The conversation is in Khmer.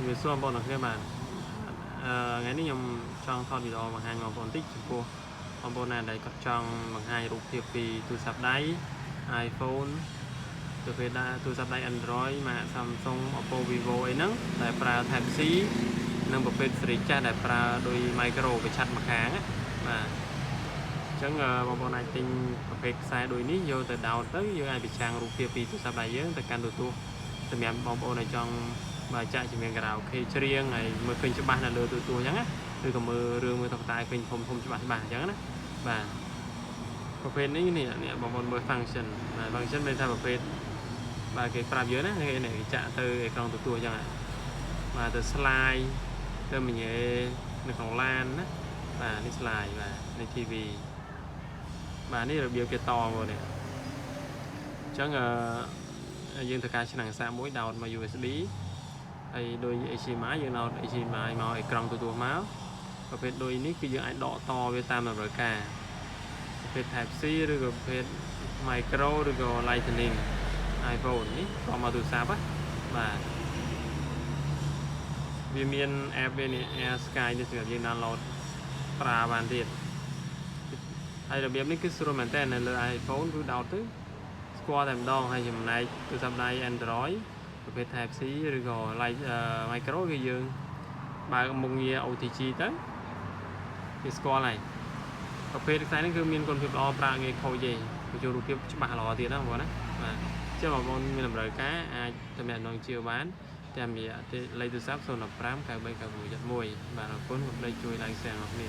វាសួរបងប្អូនទាំងគ្នាបាទថ្ងៃនេះខ្ញុំចង់ថតវីដេអូបង្ហាញបងប្អូនតិចចំពោះបងប្អូនណាដែលគាត់ចង់បង្ហាញរូបភាពពីទូរស័ព្ទដៃ iPhone ទៅពេលដែរទូរស័ព្ទដៃ Android មក Samsung Oppo Vivo អីហ្នឹងដែលប្រើ Type C និងប្រភេទសេរីចាស់ដែលប្រើដោយ micro ប្រឆាត់ម្ខាងបាទអញ្ចឹងបងប្អូនអាចទិញប្រភេទខ្សែដូចនេះយកទៅដោតទៅយើងអាចបញ្ចាំងរូបភាពពីទូរស័ព្ទដៃយើងទៅកាន់ទូរទស្សន៍សម្រាប់បងប្អូនដែលចង់បើចាក់ជំនាញខារ៉ាអូខេច្រៀងហើយមើលឃើញច្បាស់នៅលើទូរទស្សន៍អញ្ចឹងណាឬក៏មើលរឿងមើលតុក្កតាឃើញធំច្បាស់អញ្ចឹងណាបាទប្រភេទនេះបងប្អូនមើល function បាទ function មានថាប្រភេទបាទគេប្រាប់យើងណាគេចាក់ទៅអេក្រង់ទូរទស្សន៍អញ្ចឹងបាទទៅ slide ទៅមញ៉េនៅក្នុងឡានណាបាទនេះ slide បាទនេះ TV បាទនេះរបៀបគេតមកនេះអញ្ចឹងយើងត្រូវការឆ្នាំងសាកមួយដោតមក USB ហើយដោយ HDMI យើងដោត HDMI មកអេក្រង់ទូរទស្សន៍មកប្រភេទដូចនេះគឺយើងអាចដកតវាតាមតម្រូវការប្រភេទ Type C ឬក៏ប្រភេទ Micro ឬក៏ Lightning iPhone នេះក៏មកទូរស័ព្ទបាទវាមាន app វានេះ Air Sky នេះសម្រាប់យើង download ប្រើបានទៀតហើយរបៀបនេះគឺស្រួលមែនតើនៅលើ iPhone គឺដោតទៅស្គាល់តែម្ដងហើយចំណែកទូរស័ព្ទដៃ Android ប្រភេទ Type C ឬក៏ Micro គឺយើងបើកមុខងារ OTG ទៅវាស្គាល់ហើយប្រភេទខ្សែនេះគឺមានគុណភាពល្អប្រើងាយខូចទេបញ្ចូលរូបភាពច្បាស់ល្អទៀតណាបងប្អូនណាបាទចឹងបងប្អូនមានតម្រូវការអាចទំនាក់ទំនងជាបានតាមរយៈលេខទូរស័ព្ទ015 939671បាទអរគុណសូមជួយ like share របស់គ្នា